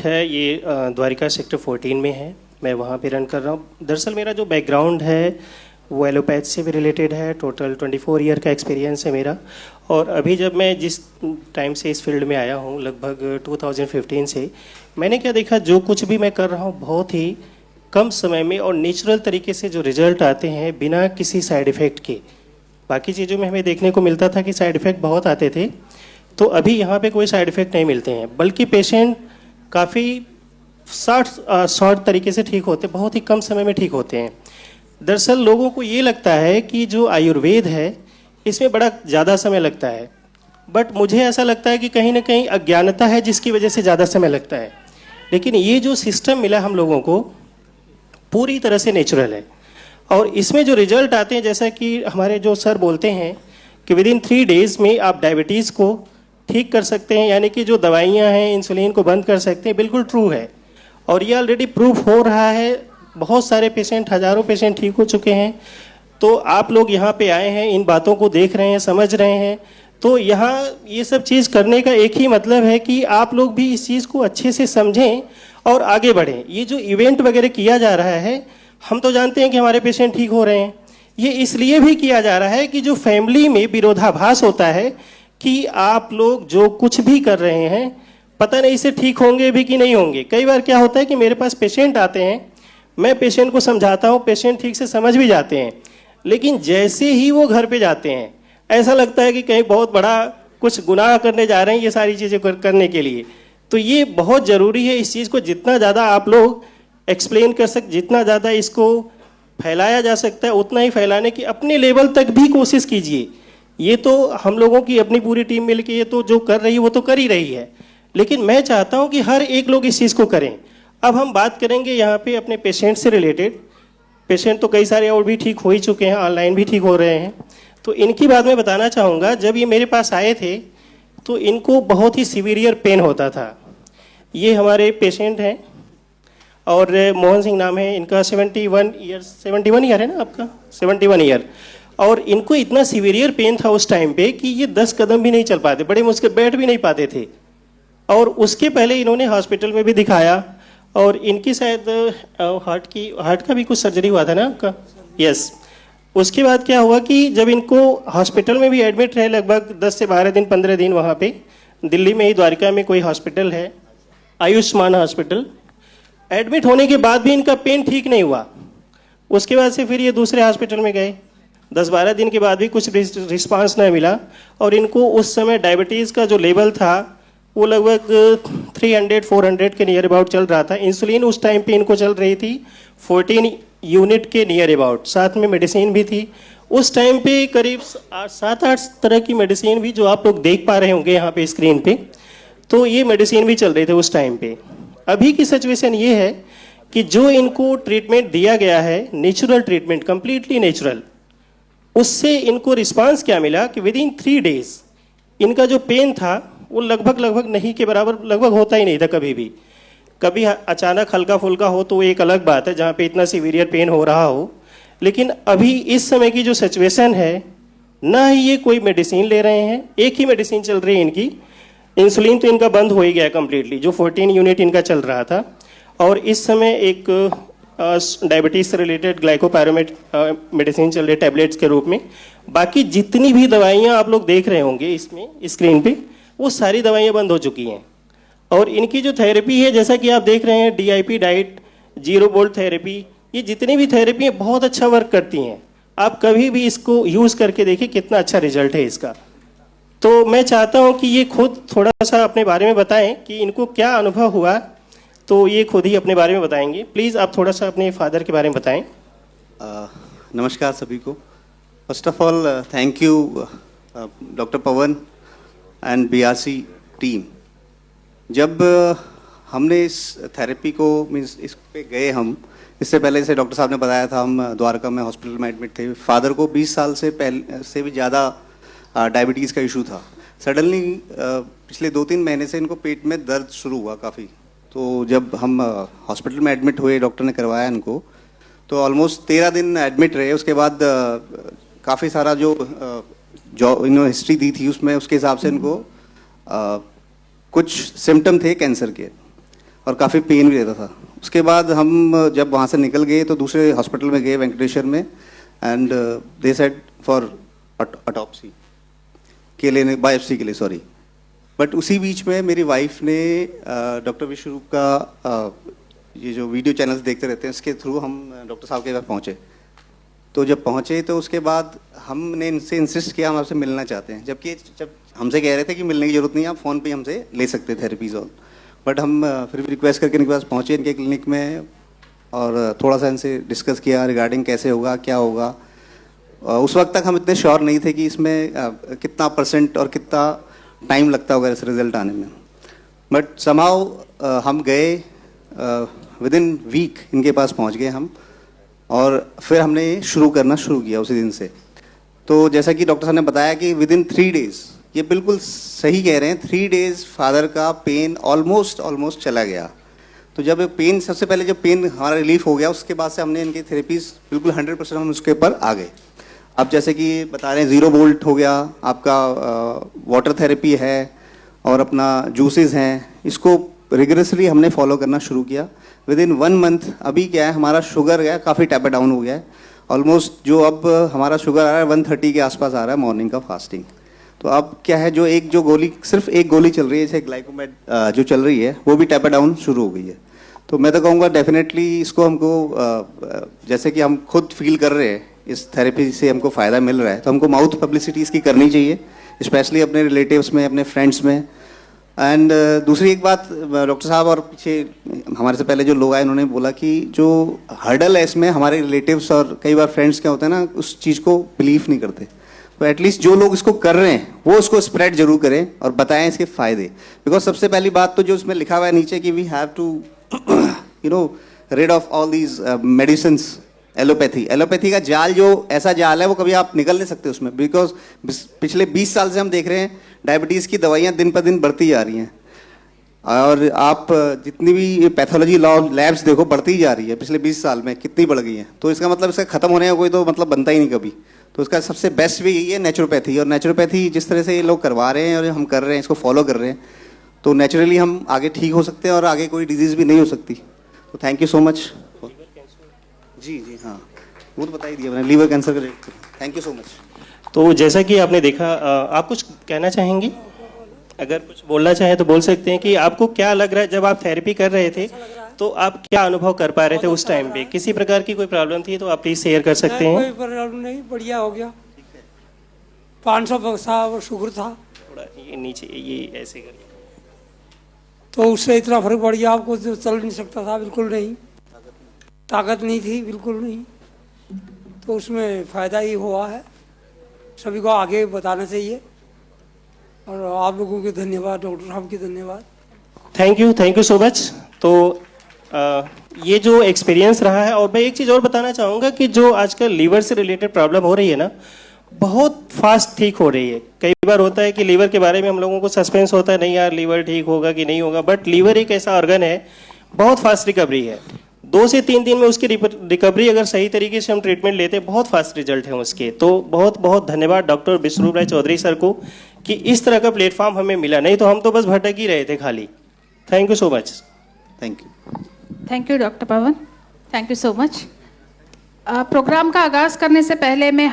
है ये द्वारिका सेक्टर 14 में है। मैं वहाँ पे रन कर रहा हूँ। दरअसल मेरा जो बैकग्राउंड है वो एलोपैथ से भी रिलेटेड है। टोटल 24 ईयर का एक्सपीरियंस है मेरा। और अभी जब मैं जिस टाइम से इस फील्ड में आया हूँ, लगभग 2015 से, मैंने क्या देखा, जो कुछ भी मैं कर रहा हूँ बहुत ही कम समय में और नेचुरल तरीके से जो रिजल्ट आते हैं बिना किसी साइड इफ़ेक्ट के। बाकी चीज़ों में हमें देखने को मिलता था कि साइड इफ़ेक्ट बहुत आते थे, तो अभी यहाँ पे कोई साइड इफ़ेक्ट नहीं मिलते हैं, बल्कि पेशेंट काफ़ी शॉर्ट तरीके से ठीक होते, बहुत ही कम समय में ठीक होते हैं। दरअसल लोगों को ये लगता है कि जो आयुर्वेद है इसमें बड़ा ज़्यादा समय लगता है, बट मुझे ऐसा लगता है कि कहीं ना कहीं अज्ञानता है जिसकी वजह से ज़्यादा समय लगता है। लेकिन ये जो सिस्टम मिला हम लोगों को पूरी तरह से नेचुरल है, और इसमें जो रिजल्ट आते हैं, जैसा कि हमारे जो सर बोलते हैं कि विद इन 3 डेज़ में आप डायबिटीज़ को ठीक कर सकते हैं, यानी कि जो दवाइयाँ हैं इंसुलिन को बंद कर सकते हैं, बिल्कुल ट्रू है। और ये ऑलरेडी प्रूफ हो रहा है। बहुत सारे पेशेंट, हज़ारों पेशेंट ठीक हो चुके हैं। तो आप लोग यहाँ पे आए हैं, इन बातों को देख रहे हैं, समझ रहे हैं, तो यहाँ ये सब चीज़ करने का एक ही मतलब है कि आप लोग भी इस चीज़ को अच्छे से समझें और आगे बढ़ें। ये जो इवेंट वगैरह किया जा रहा है, हम तो जानते हैं कि हमारे पेशेंट ठीक हो रहे हैं। ये इसलिए भी किया जा रहा है कि जो फैमिली में विरोधाभास होता है कि आप लोग जो कुछ भी कर रहे हैं पता नहीं इससे ठीक होंगे भी कि नहीं होंगे। कई बार क्या होता है कि मेरे पास पेशेंट आते हैं, मैं पेशेंट को समझाता हूँ, पेशेंट ठीक से समझ भी जाते हैं, लेकिन जैसे ही वो घर पे जाते हैं ऐसा लगता है कि कहीं बहुत बड़ा कुछ गुनाह करने जा रहे हैं ये सारी चीज़ें करने के लिए। तो ये बहुत ज़रूरी है, इस चीज़ को जितना ज़्यादा आप लोग एक्सप्लेन कर सकते, जितना ज़्यादा इसको फैलाया जा सकता है उतना ही फैलाने की अपने लेवल तक भी कोशिश कीजिए। ये तो हम लोगों की अपनी पूरी टीम मिलके ये तो जो कर रही है वो तो कर ही रही है, लेकिन मैं चाहता हूँ कि हर एक लोग इस चीज़ को करें। अब हम बात करेंगे यहाँ पे अपने पेशेंट से रिलेटेड। पेशेंट तो कई सारे और भी ठीक हो ही चुके हैं, ऑनलाइन भी ठीक हो रहे हैं। तो इनकी बात मैं बताना चाहूँगा। जब ये मेरे पास आए थे तो इनको बहुत ही सीवियर पेन होता था। ये हमारे पेशेंट हैं और मोहन सिंह नाम है इनका। 71 ईयर है ना आपका? 71 ईयर। और इनको इतना सीवियर पेन था उस टाइम पे कि ये 10 कदम भी नहीं चल पाते, बड़े मुश्किल, बैठ भी नहीं पाते थे। और उसके पहले इन्होंने हॉस्पिटल में भी दिखाया, और इनकी शायद हार्ट का भी कुछ सर्जरी हुआ था ना आपका? यस। उसके बाद क्या हुआ कि जब इनको हॉस्पिटल में भी एडमिट रहे लगभग 10 से 12 दिन, 15 दिन, वहाँ पे दिल्ली में ही द्वारिका में कोई हॉस्पिटल है, आयुष्मान हॉस्पिटल। एडमिट होने के बाद भी इनका पेन ठीक नहीं हुआ। उसके बाद से फिर ये दूसरे हॉस्पिटल में गए, 10-12 दिन के बाद भी कुछ रिस्पांस नहीं मिला, और इनको उस समय डायबिटीज़ का जो लेवल था वो लगभग 300-400 के नियर अबाउट चल रहा था। इंसुलिन उस टाइम पे इनको चल रही थी 14 यूनिट के नियर अबाउट, साथ में मेडिसिन भी थी। उस टाइम पे करीब 7-8 तरह की मेडिसिन भी, जो आप लोग देख पा रहे होंगे यहाँ पे स्क्रीन पे, तो ये मेडिसिन भी चल रहे थे उस टाइम पे। अभी की सिचुएशन ये है कि जो इनको ट्रीटमेंट दिया गया है, नेचुरल ट्रीटमेंट, कंप्लीटली नेचुरल, उससे इनको रिस्पांस क्या मिला कि विद इन 3 डेज इनका जो पेन था वो लगभग नहीं के बराबर, लगभग होता ही नहीं था कभी भी। कभी अचानक हल्का फुल्का हो तो एक अलग बात है, जहाँ पे इतना सीवियर पेन हो रहा हो। लेकिन अभी इस समय की जो सिचुएशन है, ना ही ये कोई मेडिसिन ले रहे हैं, एक ही मेडिसिन चल रही है इनकी। इंसुलिन तो इनका बंद हो ही गया कम्प्लीटली, जो 14 यूनिट इनका चल रहा था। और इस समय एक डायबिटीज़ से रिलेटेड ग्लाइकोपायरोमेट मेडिसिन चल रही है टैबलेट्स के रूप में। बाकी जितनी भी दवाइयाँ आप लोग देख रहे होंगे इसमें स्क्रीन पे, वो सारी दवाइयाँ बंद हो चुकी हैं। और इनकी जो थेरेपी है, जैसा कि आप देख रहे हैं, DIP डाइट, 0 वोल्ट थेरेपी, ये जितनी भी थेरेपी हैं बहुत अच्छा वर्क करती हैं। आप कभी भी इसको यूज़ करके देखिए कितना अच्छा रिजल्ट है इसका। तो मैं चाहता हूँ कि ये खुद थोड़ा सा अपने बारे में बताएं कि इनको क्या अनुभव हुआ, तो ये खुद ही अपने बारे में बताएंगे। प्लीज़ आप थोड़ा सा अपने फादर के बारे में बताएं। नमस्कार सभी को। First of all thank you doctor Pawan and BRC team. जब हमने इस थेरेपी को, मीन्स इस पे गए हम, इससे पहले जैसे डॉक्टर साहब ने बताया था, हम द्वारका में हॉस्पिटल में एडमिट थे। फादर को 20 साल से पहले से भी ज़्यादा डायबिटीज़ का इशू था। सडनली पिछले 2-3 महीने से इनको पेट में दर्द शुरू हुआ काफ़ी। तो जब हम हॉस्पिटल में एडमिट हुए, डॉक्टर ने करवाया इनको, तो ऑलमोस्ट 13 दिन एडमिट रहे। उसके बाद काफ़ी सारा जो इन्होंने हिस्ट्री दी थी उसमें, उसके हिसाब से इनको कुछ सिम्टम थे कैंसर के। और काफ़ी पेन भी रहता था। उसके बाद हम जब वहाँ से निकल गए तो दूसरे हॉस्पिटल में गए वेंकटेश्वर में, and they said for autopsy के लिए, बायोप्सी के लिए, सॉरी। बट उसी बीच में मेरी वाइफ ने डॉक्टर विश्वरूप का ये जो वीडियो चैनल्स देखते रहते हैं उसके थ्रू हम डॉक्टर साहब के पास पहुँचे। तो जब पहुँचे तो उसके बाद हमने इनसे इंसिस्ट किया हम आपसे मिलना चाहते हैं, जबकि जब हमसे कह रहे थे कि मिलने की ज़रूरत नहीं है, आप फ़ोन पे हमसे ले सकते थेरेपीज़ और। बट हम फिर भी रिक्वेस्ट करके इनके पास पहुँचे इनके क्लिनिक में और थोड़ा सा इनसे डिस्कस किया रिगार्डिंग कैसे होगा क्या होगा। उस वक्त तक हम इतने श्योर नहीं थे कि इसमें कितना % और कितना टाइम लगता होगा इस रिज़ल्ट आने में। बट समहाउ हम गए, विद इन वीक इनके पास पहुंच गए हम, और फिर हमने शुरू किया उसी दिन से। तो जैसा कि डॉक्टर साहब ने बताया कि विद इन 3 डेज़, ये बिल्कुल सही कह रहे हैं, 3 डेज़ फादर का पेन ऑलमोस्ट चला गया। तो जब पेन, सबसे पहले जब पेन हमारा रिलीफ हो गया उसके बाद से हमने इनकी थेरेपीज़ बिल्कुल 100% हम उसके ऊपर आ गए। अब जैसे कि बता रहे हैं 0 वोल्ट हो गया आपका, वाटर थेरेपी है और अपना जूसेस हैं, इसको रिगरसली हमने फॉलो करना शुरू किया। विद इन 1 मंथ अभी क्या है हमारा शुगर गया काफ़ी टैपर डाउन हो गया है। ऑलमोस्ट जो अब हमारा शुगर आ रहा है 130 के आसपास आ रहा है मॉर्निंग का फास्टिंग। तो अब क्या है, जो गोली, सिर्फ एक गोली चल रही है, जैसे ग्लाइकोमेट जो चल रही है, वो भी टैपर डाउन शुरू हो गई है। तो मैं तो कहूँगा डेफिनेटली इसको हमको जैसे कि हम खुद फील कर रहे हैं इस थेरेपी से हमको फ़ायदा मिल रहा है, तो हमको माउथ पब्लिसिटी इसकी करनी चाहिए, स्पेशली अपने रिलेटिव्स में, अपने फ्रेंड्स में। एंड दूसरी एक बात, डॉक्टर साहब और पीछे हमारे से पहले जो लोग आए उन्होंने बोला कि जो हर्डल है इसमें, हमारे रिलेटिव्स और कई बार फ्रेंड्स क्या होता है ना, उस चीज़ को बिलीव नहीं करते। तो एटलीस्ट जो लोग इसको कर रहे हैं वो उसको स्प्रेड जरूर करें और बताएं इसके फ़ायदे। बिकॉज सबसे पहली बात तो जो उसमें लिखा हुआ है नीचे कि we have to rid of all these medicines. Allopathy का जाल, जो ऐसा जाल है वो कभी आप निकल नहीं सकते उसमें, बिकॉज पिछले 20 साल से हम देख रहे हैं डायबिटीज़ की दवाइयाँ दिन पर दिन बढ़ती जा रही हैं, और आप जितनी भी पैथोलॉजी लैब्स देखो बढ़ती जा रही है, पिछले 20 साल में कितनी बढ़ गई है। तो इसका मतलब इसका ख़त्म होने का कोई तो मतलब बनता ही नहीं कभी। तो इसका सबसे बेस्ट भी यही है नेचुरोपैथी, और नेचुरोपैथी जिस तरह से ये लोग करवा रहे हैं और हम कर रहे हैं, इसको फॉलो कर रहे हैं, तो नेचुरली हम आगे ठीक हो सकते हैं और आगे कोई डिजीज़ भी नहीं हो सकती। तो थैंक यू सो मच। जी हाँ, वो तो बता ही दिया मैंने, लीवर कैंसर का। Thank you so much. तो जैसा कि आपने देखा, आप कुछ कहना चाहेंगी? अगर कुछ बोलना चाहें तो बोल सकते हैं कि आपको क्या लग रहा है जब आप थेरेपी कर रहे थे, तो आप क्या अनुभव कर पा रहे थे उस टाइम पे? किसी प्रकार की कोई प्रॉब्लम थी तो आप प्लीज शेयर कर सकते हैं। कोई प्रॉब्लम नहीं, बढ़िया हो गया। 500 बक्सा और शुगर था, थोड़ा ये नीचे, ये ऐसे कर, तो उससे इतना फर्क पड़ गया। आपको जो चल नहीं सकता था, बिल्कुल नहीं, ताकत नहीं थी, बिल्कुल नहीं। तो उसमें फ़ायदा ही हुआ है, सभी को आगे बताना चाहिए। और आप लोगों के धन्यवाद, डॉक्टर साहब के धन्यवाद। Thank you so much. तो ये जो एक्सपीरियंस रहा है, और मैं एक चीज़ और बताना चाहूँगा कि जो आजकल लीवर से रिलेटेड प्रॉब्लम हो रही है ना, बहुत फास्ट ठीक हो रही है। कई बार होता है कि लीवर के बारे में हम लोगों को सस्पेंस होता है, नहीं यार लीवर ठीक होगा कि नहीं होगा, बट लीवर एक ऐसा ऑर्गन है, बहुत फास्ट रिकवरी है। 2 से 3 दिन में उसकी रिकवरी, अगर सही तरीके से हम ट्रीटमेंट लेते हैं, बहुत फास्ट रिजल्ट है उसके। तो बहुत बहुत धन्यवाद डॉक्टर विश्वरूप राय चौधरी सर को कि इस तरह का प्लेटफॉर्म हमें मिला, नहीं तो हम तो बस भटक ही रहे थे खाली। Thank you so much. Thank you doctor Pawan, thank you so much. Programme का आगाज़ करने से पहले मैं